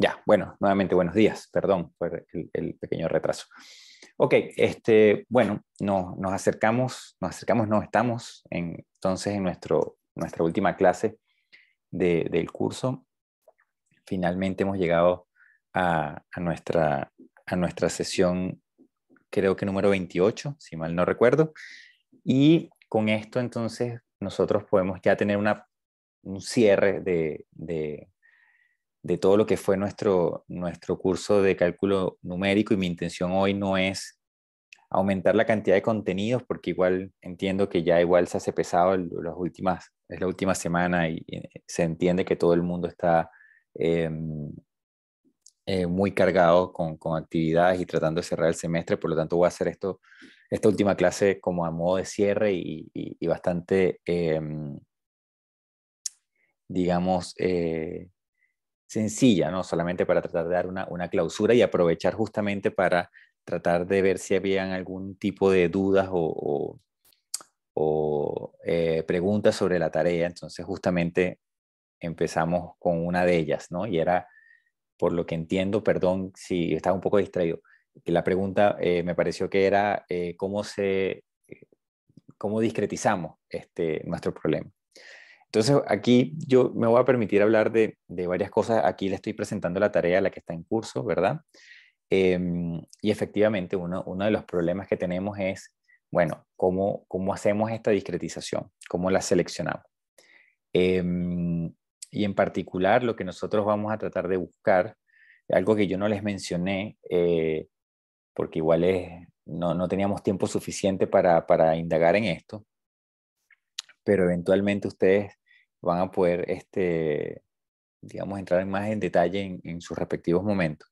Ya, bueno, nuevamente buenos días, perdón por el pequeño retraso. Ok, bueno, no, estamos entonces en nuestra última clase del curso. Finalmente hemos llegado a nuestra sesión, creo que número 28, si mal no recuerdo. Y con esto entonces nosotros podemos ya tener un cierre de todo lo que fue nuestro curso de cálculo numérico, y mi intención hoy no es aumentar la cantidad de contenidos porque igual entiendo que ya igual se hace pesado es la última semana y se entiende que todo el mundo está eh, muy cargado con actividades y tratando de cerrar el semestre. Por lo tanto voy a hacer esta última clase como a modo de cierre y bastante, digamos, sencilla, ¿no? Solamente para tratar de dar una clausura y aprovechar justamente para tratar de ver si habían algún tipo de dudas o preguntas sobre la tarea. Entonces justamente empezamos con una de ellas, ¿no? Y era, por lo que entiendo, perdón si estaba un poco distraído, que la pregunta me pareció que era cómo discretizamos nuestro problema. Entonces, aquí yo me voy a permitir hablar de varias cosas. Aquí le estoy presentando la tarea, la que está en curso, ¿verdad? Y efectivamente, uno de los problemas que tenemos es, bueno, ¿cómo hacemos esta discretización? ¿Cómo la seleccionamos? Y en particular, lo que nosotros vamos a tratar de buscar, algo que yo no les mencioné, porque igual no teníamos tiempo suficiente para indagar en esto, pero eventualmente ustedes van a poder, digamos, entrar más en detalle en sus respectivos momentos.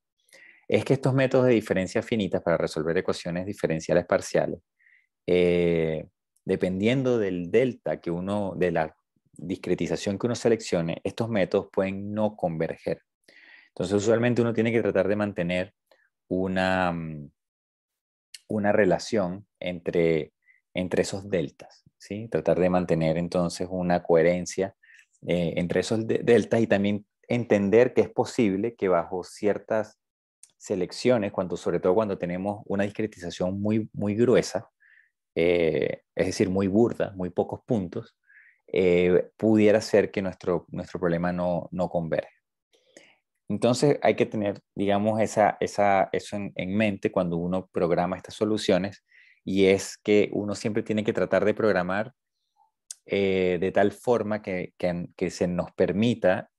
Es que estos métodos de diferencia finitas para resolver ecuaciones diferenciales parciales, eh, dependiendo del delta de la discretización que uno seleccione, estos métodos pueden no converger. Entonces, usualmente uno tiene que tratar de mantener una, una relación entre esos deltas, ¿sí? Tratar de mantener entonces una coherencia entre esos deltas, y también entender que es posible que bajo ciertas selecciones, sobre todo cuando tenemos una discretización muy, muy gruesa, es decir, muy burda, muy pocos puntos, pudiera ser que nuestro problema no converge. Entonces hay que tener, digamos, eso en mente cuando uno programa estas soluciones, y es que uno siempre tiene que tratar de programar de tal forma que se nos permita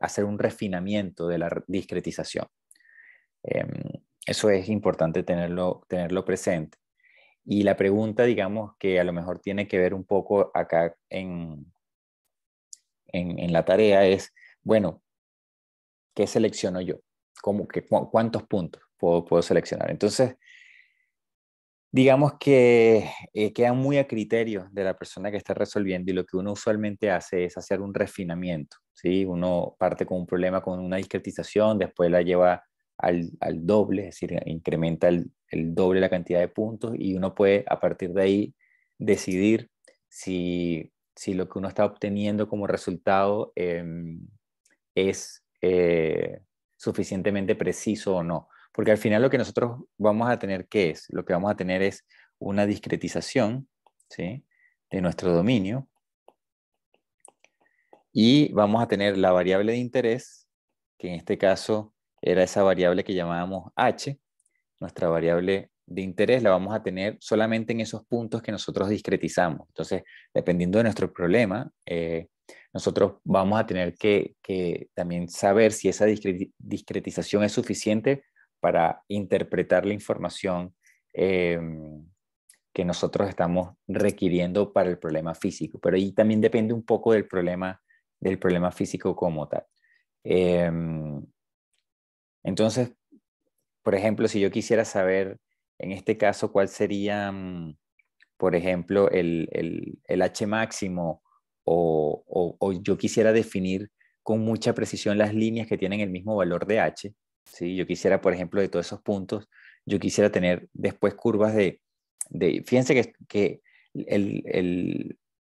hacer un refinamiento de la discretización. Eh, Eso es importante tenerlo presente. Y la pregunta, digamos, que a lo mejor tiene que ver un poco acá en la tarea es, bueno, ¿qué selecciono yo? ¿Cuántos puntos puedo seleccionar? Entonces, digamos que queda muy a criterio de la persona que está resolviendo, y lo que uno usualmente hace es hacer un refinamiento, ¿sí? Uno parte con un problema con una discretización, después la lleva al doble, es decir, incrementa el doble la cantidad de puntos, y uno puede a partir de ahí decidir si lo que uno está obteniendo como resultado es suficientemente preciso o no. Porque al final lo que nosotros vamos a tener, Lo que vamos a tener es una discretización, ¿sí?, de nuestro dominio, y vamos a tener la variable de interés, que en este caso era esa variable que llamábamos h. Nuestra variable de interés la vamos a tener solamente en esos puntos que nosotros discretizamos. Entonces, dependiendo de nuestro problema, nosotros vamos a tener que también saber si esa discretización es suficiente para interpretar la información eh, que nosotros estamos requiriendo para el problema físico. Pero ahí también depende un poco del problema físico como tal. Eh, entonces, por ejemplo, si yo quisiera saber, en este caso, cuál sería, por ejemplo, el H máximo, o yo quisiera definir con mucha precisión las líneas que tienen el mismo valor de H, ¿sí? Yo quisiera, por ejemplo, de todos esos puntos, yo quisiera tener después curvas fíjense que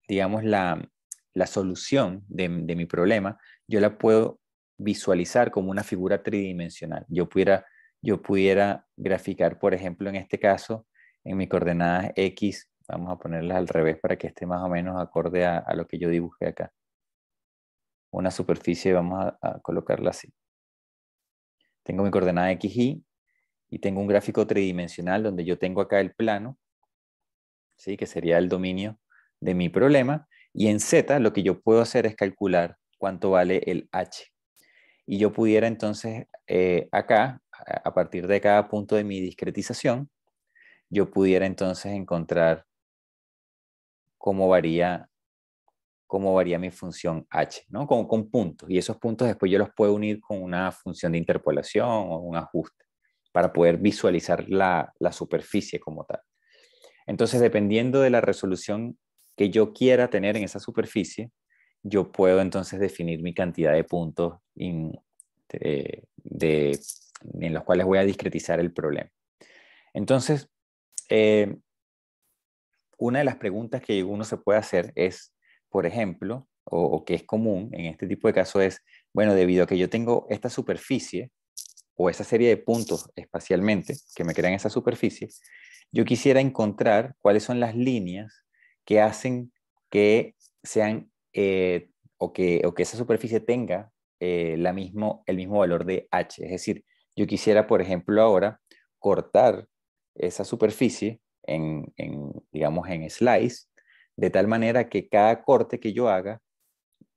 digamos, la solución de mi problema, yo la puedo visualizar como una figura tridimensional. Yo pudiera graficar, por ejemplo, en este caso, en mis coordenadas X, vamos a ponerlas al revés para que esté más o menos acorde a lo que yo dibujé acá. Una superficie, vamos a colocarla así. Tengo mi coordenada XY y tengo un gráfico tridimensional donde yo tengo acá el plano, ¿sí? Que sería el dominio de mi problema. Y en Z lo que yo puedo hacer es calcular cuánto vale el H. Y yo pudiera entonces acá, a partir de cada punto de mi discretización, yo pudiera entonces encontrar cómo varía mi función h, ¿no? Con puntos. Y esos puntos después yo los puedo unir con una función de interpolación o un ajuste para poder visualizar la superficie como tal. Entonces, dependiendo de la resolución que yo quiera tener en esa superficie, yo puedo entonces definir mi cantidad de puntos en los cuales voy a discretizar el problema. Entonces, una de las preguntas que uno se puede hacer es, por ejemplo, o que es común en este tipo de casos es, bueno, debido a que yo tengo esta superficie o esa serie de puntos espacialmente que me crean esa superficie, yo quisiera encontrar cuáles son las líneas que hacen que sean o que esa superficie tenga el mismo valor de h. Es decir, yo quisiera, por ejemplo, ahora cortar esa superficie digamos, en slice, de tal manera que cada corte que yo haga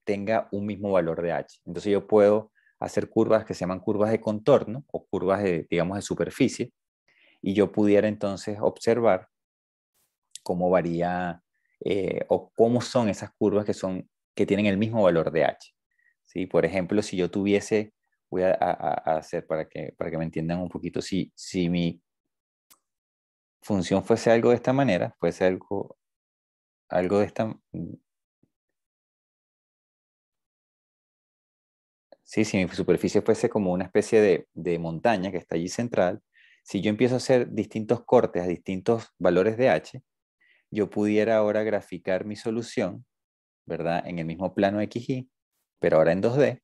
tenga un mismo valor de h. Entonces yo puedo hacer curvas que se llaman curvas de contorno o curvas de, digamos, de superficie, y yo pudiera entonces observar cómo varía o cómo son esas curvas que tienen el mismo valor de h. ¿Sí? Por ejemplo, si yo tuviese, voy a hacer para que me entiendan un poquito, si mi función fuese algo de esta manera, fuese algo de esta. Sí, si mi superficie fuese como una especie de montaña que está allí central, si yo empiezo a hacer distintos cortes a distintos valores de h, yo pudiera ahora graficar mi solución, ¿verdad? En el mismo plano XY, pero ahora en 2D,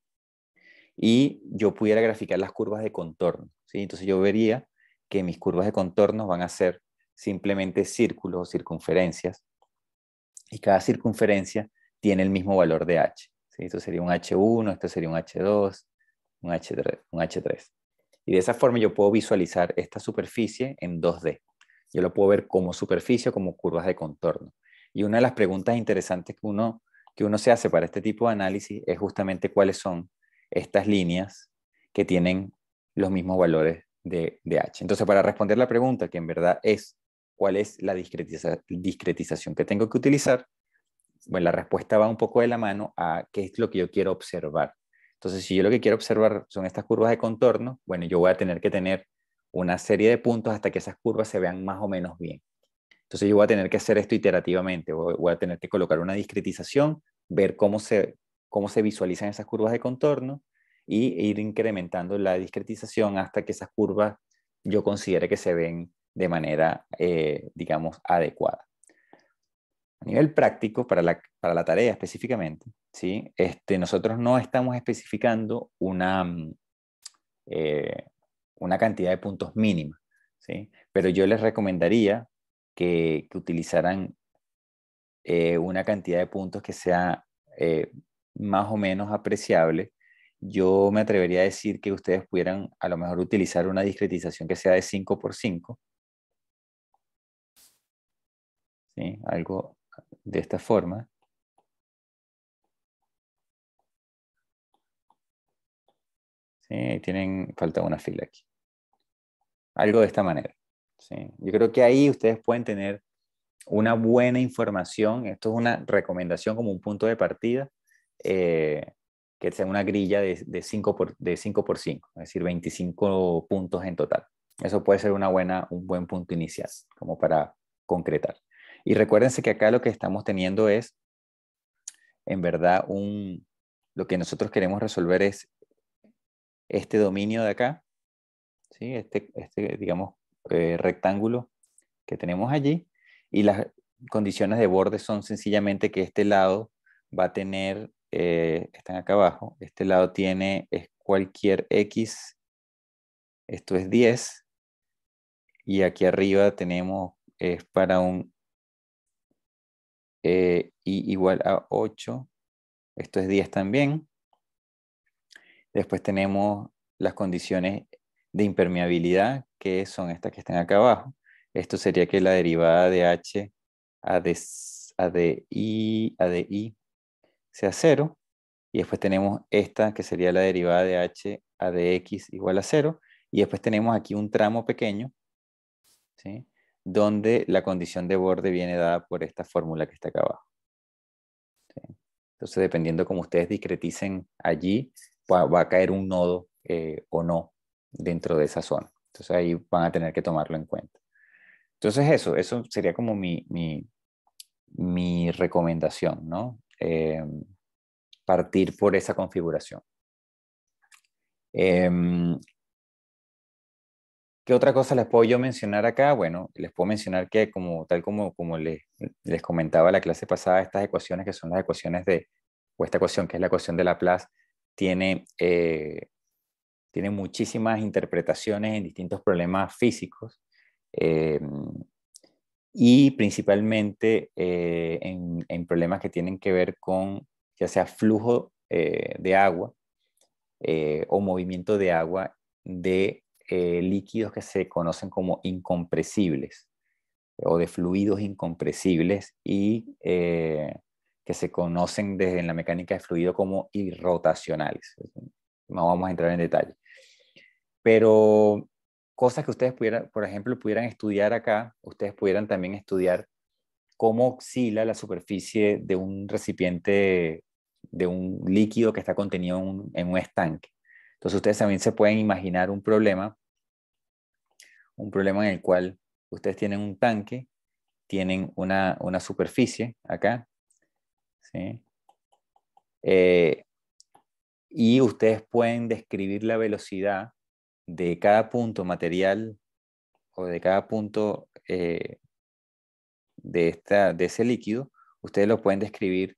y yo pudiera graficar las curvas de contorno, ¿sí? Entonces yo vería que mis curvas de contorno van a ser simplemente círculos o circunferencias, y cada circunferencia tiene el mismo valor de h, ¿sí? Esto sería un H1, esto sería un H2, un H3, un H3. Y de esa forma yo puedo visualizar esta superficie en 2D. Yo lo puedo ver como superficie o como curvas de contorno. Y una de las preguntas interesantes que uno se hace para este tipo de análisis es justamente cuáles son estas líneas que tienen los mismos valores de h. Entonces, para responder la pregunta, que en verdad es cuál es la discretización que tengo que utilizar, bueno, la respuesta va un poco de la mano a qué es lo que yo quiero observar. Entonces, si yo lo que quiero observar son estas curvas de contorno, bueno, yo voy a tener que tener una serie de puntos hasta que esas curvas se vean más o menos bien. Entonces, yo voy a tener que hacer esto iterativamente. Voy a tener que colocar una discretización, ver cómo se visualizan esas curvas de contorno y ir incrementando la discretización hasta que esas curvas yo considere que se ven de manera, digamos, adecuada. A nivel práctico, para la tarea específicamente, ¿sí? Nosotros no estamos especificando eh, una cantidad de puntos mínima, ¿sí? Pero yo les recomendaría que utilizaran una cantidad de puntos que sea más o menos apreciable. Yo me atrevería a decir que ustedes pudieran a lo mejor utilizar una discretización que sea de 5 por 5, ¿sí? Algo de esta forma. ¿Sí? Falta una fila aquí. Algo de esta manera. ¿Sí? Yo creo que ahí ustedes pueden tener una buena información. Esto es una recomendación como un punto de partida, que sea una grilla de 5 por 5, es decir, 25 puntos en total. Eso puede ser un buen punto inicial, como para concretar. Y recuérdense que acá lo que estamos teniendo es, en verdad, lo que nosotros queremos resolver es este dominio de acá, ¿sí? Digamos, rectángulo que tenemos allí, y las condiciones de borde son sencillamente que este lado va a tener están acá abajo. Este lado es cualquier X, esto es 10. Y aquí arriba tenemos, es para un I igual a 8. Esto es 10 también. Después tenemos las condiciones de impermeabilidad, que son estas que están acá abajo. Esto sería que la derivada de H a de I sea 0. Y después tenemos esta, que sería la derivada de H a de X igual a 0. Y después tenemos aquí un tramo pequeño, ¿sí?, donde la condición de borde viene dada por esta fórmula que está acá abajo. ¿Sí? Entonces, dependiendo cómo ustedes discreticen allí, va a caer un nodo o no dentro de esa zona. Entonces, ahí van a tener que tomarlo en cuenta. Entonces, eso sería como mi recomendación, ¿no? Partir por esa configuración. ¿Qué otra cosa les puedo yo mencionar acá? Bueno, les puedo mencionar que tal como les comentaba la clase pasada, estas ecuaciones que son las ecuaciones o esta ecuación que es la ecuación de Laplace, tiene muchísimas interpretaciones en distintos problemas físicos eh, y principalmente en problemas que tienen que ver con ya sea flujo de agua o movimiento de agua de líquidos que se conocen como incompresibles o de fluidos incompresibles y que se conocen desde la mecánica de fluido como irrotacionales. No vamos a entrar en detalle. Pero cosas que ustedes pudieran, por ejemplo, pudieran estudiar acá, ustedes pudieran también estudiar cómo oscila la superficie de un recipiente, de un líquido que está contenido en un estanque. Entonces ustedes también se pueden imaginar un problema en el cual ustedes tienen un tanque, tienen una superficie acá, ¿sí? Y ustedes pueden describir la velocidad de cada punto material o de cada punto de ese líquido. Ustedes lo pueden describir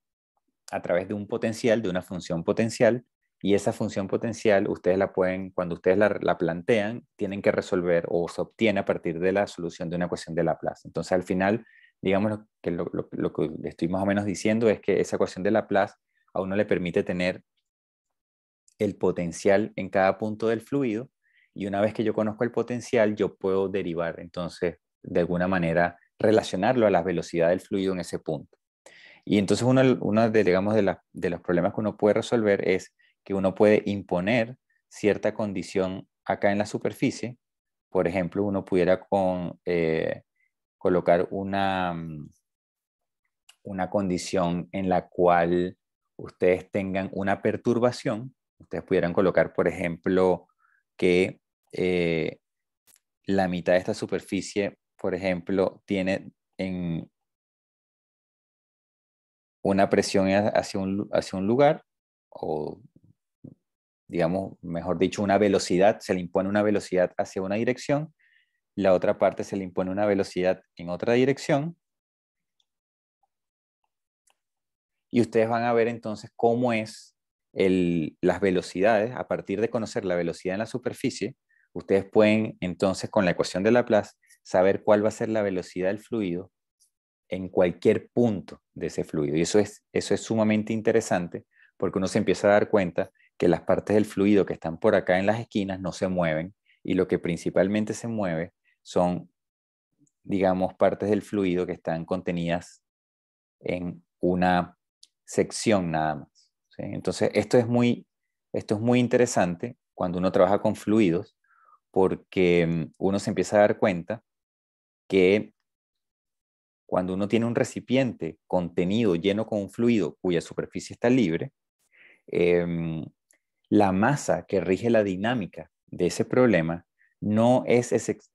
a través de un potencial, de una función potencial, y esa función potencial ustedes la pueden, cuando ustedes la plantean, tienen que resolver o se obtiene a partir de la solución de una ecuación de Laplace. Entonces, al final, digamos que lo que estoy más o menos diciendo es que esa ecuación de Laplace a uno le permite tener el potencial en cada punto del fluido, y una vez que yo conozco el potencial, yo puedo derivar, entonces, de alguna manera, relacionarlo a la velocidad del fluido en ese punto. Y entonces uno de, digamos, de los problemas que uno puede resolver es que uno puede imponer cierta condición acá en la superficie. Por ejemplo, uno pudiera colocar una condición en la cual ustedes tengan una perturbación. Ustedes pudieran colocar, por ejemplo, que la mitad de esta superficie, por ejemplo, tiene en una presión hacia un lugar, o digamos, mejor dicho, una velocidad, se le impone una velocidad hacia una dirección, la otra parte se le impone una velocidad en otra dirección, y ustedes van a ver entonces cómo es las velocidades. A partir de conocer la velocidad en la superficie, ustedes pueden entonces con la ecuación de Laplace saber cuál va a ser la velocidad del fluido en cualquier punto de ese fluido. Y eso es sumamente interesante porque uno se empieza a dar cuenta que las partes del fluido que están por acá en las esquinas no se mueven, y lo que principalmente se mueve son, digamos, partes del fluido que están contenidas en una sección nada más, ¿sí? Entonces, esto es muy interesante cuando uno trabaja con fluidos, porque uno se empieza a dar cuenta que cuando uno tiene un recipiente contenido lleno con un fluido cuya superficie está libre, la masa que rige la dinámica de ese problema no es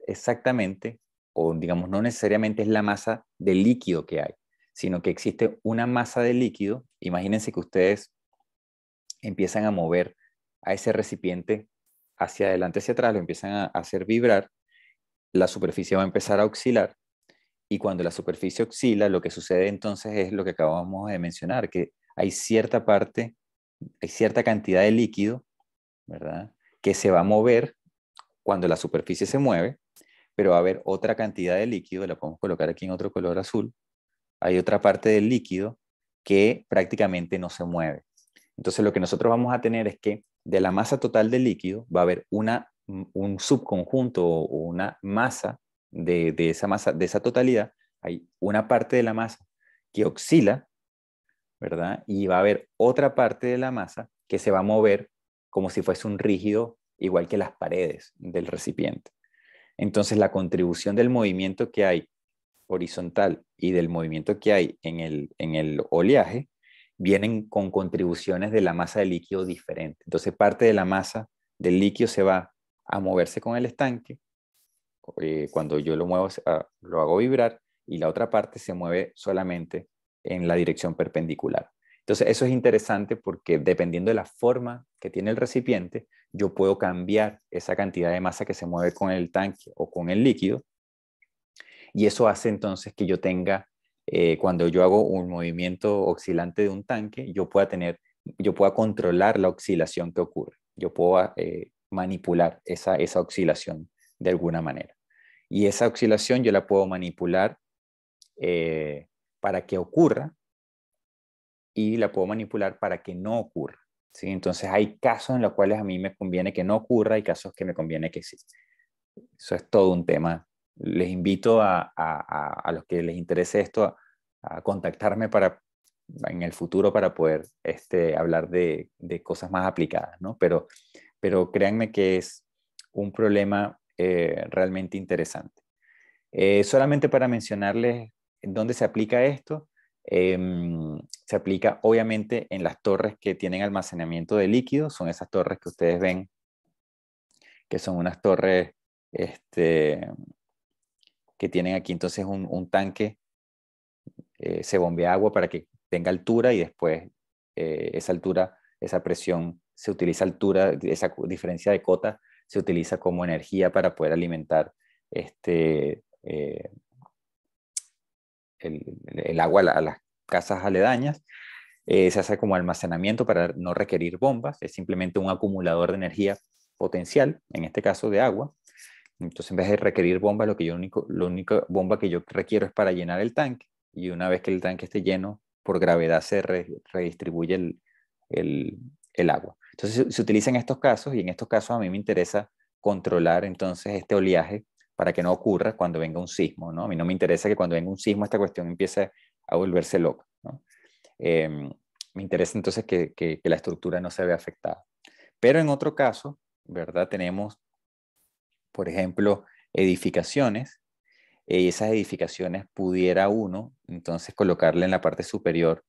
exactamente, o digamos, no necesariamente es la masa del líquido que hay, sino que existe una masa de líquido. Imagínense que ustedes empiezan a mover a ese recipiente hacia adelante, hacia atrás, lo empiezan a hacer vibrar, la superficie va a empezar a oscilar, y cuando la superficie oscila, lo que sucede entonces es lo que acabamos de mencionar, que hay cierta parte, hay cierta cantidad de líquido, ¿verdad? Que se va a mover cuando la superficie se mueve, pero va a haber otra cantidad de líquido, la podemos colocar aquí en otro color azul, hay otra parte del líquido que prácticamente no se mueve. Entonces lo que nosotros vamos a tener es que de la masa total del líquido va a haber un subconjunto o una masa de esa totalidad, hay una parte de la masa que oscila, ¿verdad? Y va a haber otra parte de la masa que se va a mover como si fuese un rígido, igual que las paredes del recipiente. Entonces la contribución del movimiento que hay horizontal y del movimiento que hay en el oleaje vienen con contribuciones de la masa del líquido diferente. Entonces parte de la masa del líquido se va a moverse con el estanque, cuando yo lo muevo, lo hago vibrar, y la otra parte se mueve solamente en la dirección perpendicular. Entonces eso es interesante porque dependiendo de la forma que tiene el recipiente, yo puedo cambiar esa cantidad de masa que se mueve con el tanque o con el líquido, y eso hace entonces que yo tenga, cuando yo hago un movimiento oscilante de un tanque, yo pueda controlar la oscilación que ocurre. Yo puedo manipular esa oscilación de alguna manera. Y esa oscilación yo la puedo manipular para que ocurra, y la puedo manipular para que no ocurra. ¿Sí? Entonces hay casos en los cuales a mí me conviene que no ocurra y casos que me conviene que sí. Eso es todo un tema. Les invito a los que les interese esto a contactarme en el futuro para poder hablar de cosas más aplicadas, ¿no? Pero créanme que es un problema realmente interesante. Solamente para mencionarles dónde se aplica esto, se aplica obviamente en las torres que tienen almacenamiento de líquidos, son esas torres que ustedes ven, que son unas torres que tienen aquí entonces un tanque, se bombea agua para que tenga altura, y después esa altura, esa presión, se utiliza altura, esa diferencia de cota se utiliza como energía para poder alimentar el agua a las casas aledañas. Se hace como almacenamiento para no requerir bombas, es simplemente un acumulador de energía potencial, en este caso de agua. Entonces, en vez de requerir bombas, la única bomba que yo requiero es para llenar el tanque, y una vez que el tanque esté lleno, por gravedad se redistribuye el, el agua. Entonces, se utiliza en estos casos, y en estos casos a mí me interesa controlar entonces este oleaje para que no ocurra cuando venga un sismo, ¿no? A mí no me interesa que cuando venga un sismo esta cuestión empiece a volverse loca, ¿no? Eh, Me interesa entonces que la estructura no se vea afectada. Pero en otro caso, ¿verdad? Tenemos, por ejemplo, edificaciones, y esas edificaciones pudiera uno entonces colocarle en la parte superior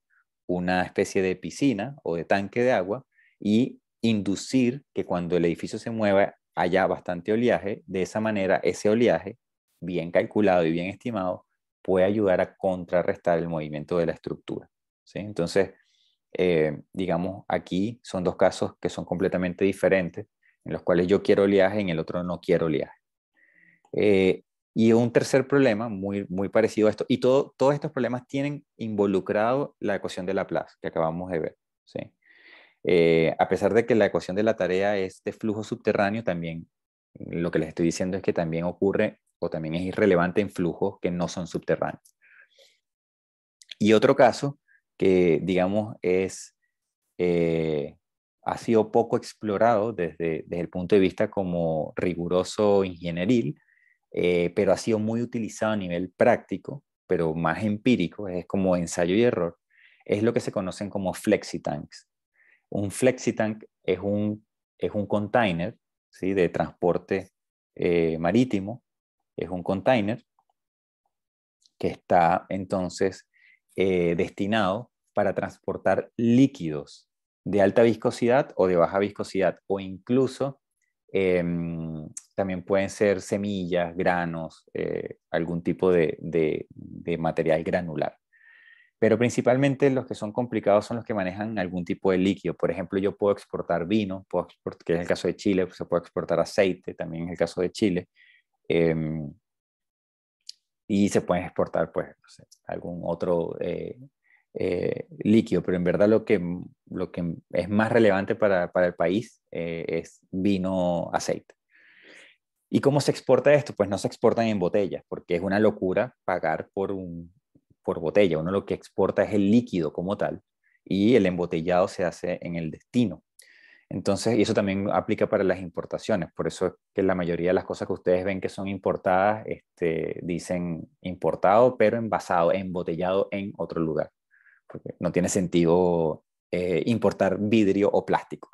una especie de piscina o de tanque de agua, y inducir que cuando el edificio se mueva haya bastante oleaje. De esa manera, ese oleaje, bien calculado y bien estimado, puede ayudar a contrarrestar el movimiento de la estructura. ¿Sí? Entonces, digamos, aquí son dos casos que son completamente diferentes, en los cuales yo quiero oleaje y en el otro no quiero oleaje. Eh, y un tercer problema muy parecido a esto, y todos estos problemas tienen involucrado la ecuación de Laplace que acabamos de ver. ¿Sí? A pesar de que la ecuación de la tarea es de flujo subterráneo, también lo que les estoy diciendo es que también ocurre, o también es irrelevante en flujos que no son subterráneos. Y otro caso que, digamos, eh, ha sido poco explorado desde el punto de vista como riguroso ingenieril, pero ha sido muy utilizado a nivel práctico, pero más empírico, es como ensayo y error, es lo que se conocen como flexitanks. Un flexitank es un container, ¿sí? De transporte marítimo, es un container que está entonces destinado para transportar líquidos de alta viscosidad o de baja viscosidad, o incluso también pueden ser semillas, granos, algún tipo de material granular. Pero principalmente los que son complicados son los que manejan algún tipo de líquido. Por ejemplo, yo puedo exportar vino, que es el caso de Chile, pues se puede exportar aceite, también es el caso de Chile. Eh, y se pueden exportar, pues, no sé, algún otro líquido, pero en verdad lo que es más relevante para el país es vino, aceite. ¿Y cómo se exporta esto? Pues no se exportan en botellas, porque es una locura pagar por botella. Uno lo que exporta es el líquido como tal y el embotellado se hace en el destino. Entonces, y eso también aplica para las importaciones. Por eso es que la mayoría de las cosas que ustedes ven que son importadas, dicen importado, pero envasado, embotellado en otro lugar. Porque no tiene sentido importar vidrio o plástico.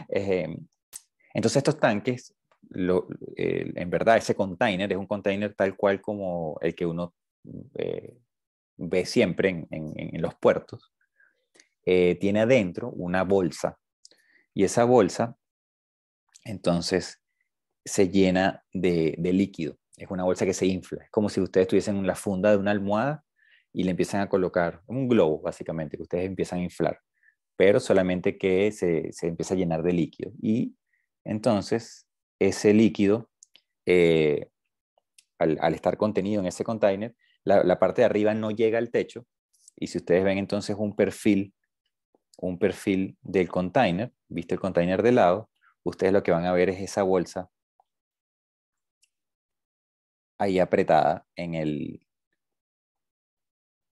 eh, entonces, estos tanques, en verdad, ese container es un container tal cual como el que uno eh, ve siempre en los puertos. Tiene adentro una bolsa y esa bolsa entonces se llena de líquido. Es una bolsa que se infla. Es como si ustedes estuviesen en la funda de una almohada y le empiezan a colocar un globo, básicamente, que ustedes empiezan a inflar, pero solamente que se empieza a llenar de líquido. Y entonces ese líquido, eh, al estar contenido en ese container, la parte de arriba no llega al techo. Y si ustedes ven entonces un perfil del container, viste el container de lado, ustedes lo que van a ver es esa bolsa ahí apretada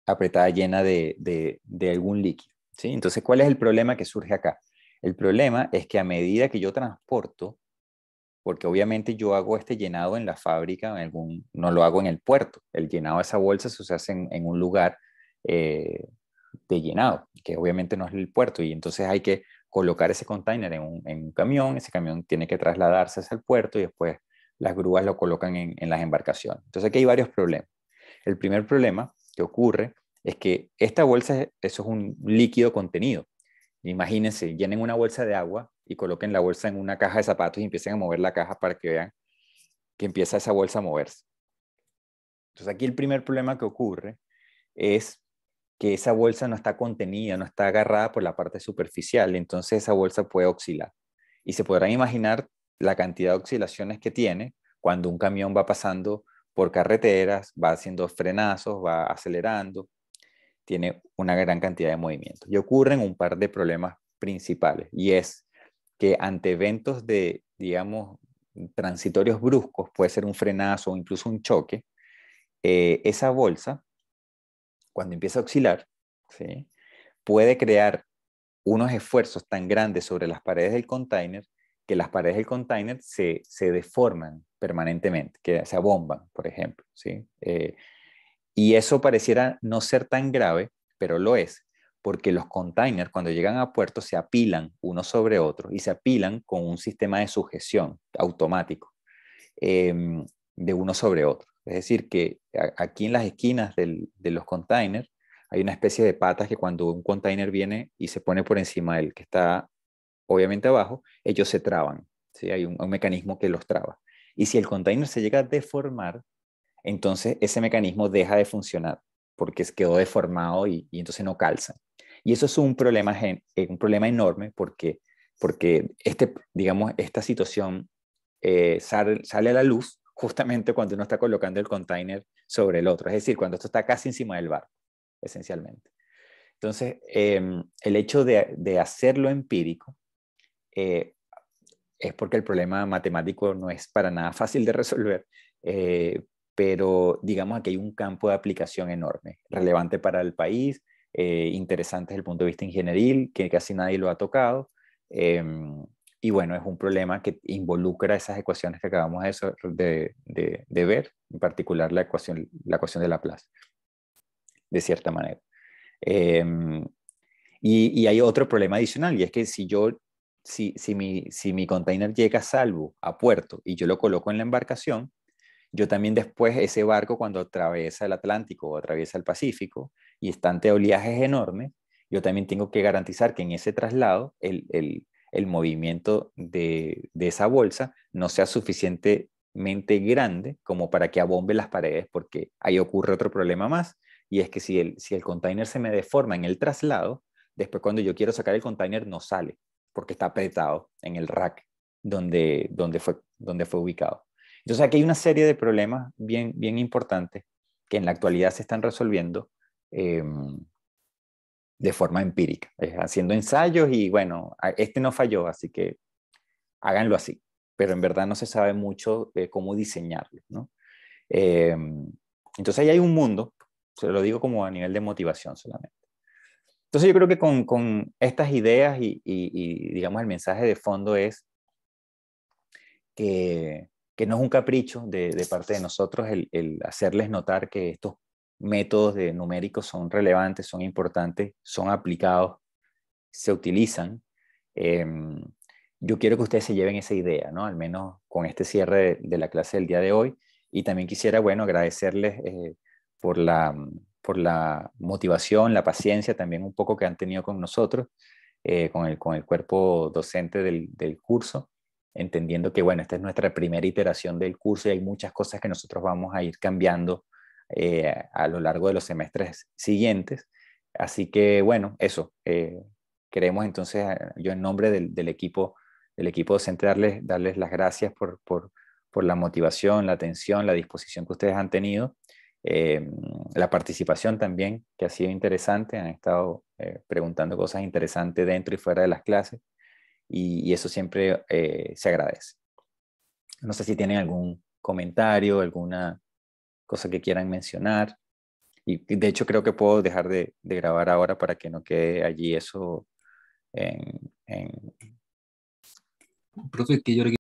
apretada llena de algún líquido, ¿sí? Entonces, ¿cuál es el problema que surge acá? El problema es que a medida que yo transporto, porque obviamente yo hago este llenado en la fábrica, no lo hago en el puerto, el llenado de esa bolsa se hace en un lugar eh, de llenado, que obviamente no es el puerto, y entonces hay que colocar ese container en un camión, ese camión tiene que trasladarse hacia el puerto y después las grúas lo colocan en las embarcaciones. Entonces aquí hay varios problemas. El primer problema que ocurre es que esta bolsa, eso es un líquido contenido. Imagínense, llenen una bolsa de agua y coloquen la bolsa en una caja de zapatos y empiecen a mover la caja para que vean que empieza esa bolsa a moverse. Entonces aquí el primer problema que ocurre es que esa bolsa no está contenida, no está agarrada por la parte superficial, entonces esa bolsa puede oscilar. Y se podrán imaginar la cantidad de oscilaciones que tiene cuando un camión va pasando por carreteras, va haciendo frenazos, va acelerando, tiene una gran cantidad de movimientos. Y ocurren un par de problemas principales, y es que ante eventos de, digamos, transitorios bruscos, puede ser un frenazo o incluso un choque, esa bolsa, cuando empieza a oscilar, ¿sí?, puede crear unos esfuerzos tan grandes sobre las paredes del container que las paredes del container se deforman permanentemente, que se abomban, por ejemplo, ¿sí? Y eso pareciera no ser tan grave, pero lo es, porque los containers cuando llegan a puerto se apilan uno sobre otro y se apilan con un sistema de sujeción automático eh, de uno sobre otro. Es decir, que aquí en las esquinas de los containers hay una especie de patas que cuando un container viene y se pone por encima del que está obviamente abajo, ellos se traban. ¿Sí? Hay un mecanismo que los traba. Y si el container se llega a deformar, entonces ese mecanismo deja de funcionar porque quedó deformado y entonces no calza. Y eso es un problema enorme porque digamos, esta situación sale a la luz justamente cuando uno está colocando el container sobre el otro, es decir, cuando esto está casi encima del barco, esencialmente. Entonces, el hecho de hacerlo empírico eh, es porque el problema matemático no es para nada fácil de resolver, eh, pero digamos que hay un campo de aplicación enorme, relevante para el país, interesante desde el punto de vista ingenieril, que casi nadie lo ha tocado, eh, y bueno, es un problema que involucra esas ecuaciones que acabamos de ver, en particular la ecuación de Laplace, de cierta manera. Eh, y hay otro problema adicional, y es que si mi container llega a salvo a puerto y yo lo coloco en la embarcación, yo también después ese barco cuando atraviesa el Atlántico o atraviesa el Pacífico y está ante oleajes enormes, yo también tengo que garantizar que en ese traslado el movimiento de esa bolsa no sea suficientemente grande como para que abombe las paredes, porque ahí ocurre otro problema más, y es que si el container se me deforma en el traslado, después cuando yo quiero sacar el container no sale, porque está apretado en el rack donde fue ubicado. Entonces aquí hay una serie de problemas bien importantes que en la actualidad se están resolviendo, eh, de forma empírica, haciendo ensayos y bueno, este no falló, así que háganlo así, pero en verdad no se sabe mucho de cómo diseñarlo, ¿no? Eh, entonces ahí hay un mundo, se lo digo como a nivel de motivación solamente. Entonces yo creo que con estas ideas y, digamos el mensaje de fondo es que no es un capricho de parte de nosotros el hacerles notar que estos métodos de numéricos son relevantes, son importantes, son aplicados, se utilizan. Eh, yo quiero que ustedes se lleven esa idea, ¿no? Al menos con este cierre de la clase del día de hoy. Y también quisiera, bueno, agradecerles por la, por la motivación, la paciencia también un poco que han tenido con nosotros, con el cuerpo docente del curso, entendiendo que, bueno, esta es nuestra primera iteración del curso y hay muchas cosas que nosotros vamos a ir cambiando a lo largo de los semestres siguientes. Así que, bueno, eso. Queremos entonces, yo en nombre del equipo docente, darles las gracias por la motivación, la atención, la disposición que ustedes han tenido, eh, la participación también, que ha sido interesante, han estado preguntando cosas interesantes dentro y fuera de las clases, y eso siempre se agradece. No sé si tienen algún comentario, alguna cosa que quieran mencionar, y de hecho creo que puedo dejar de grabar ahora para que no quede allí eso en, en, Profe, que yo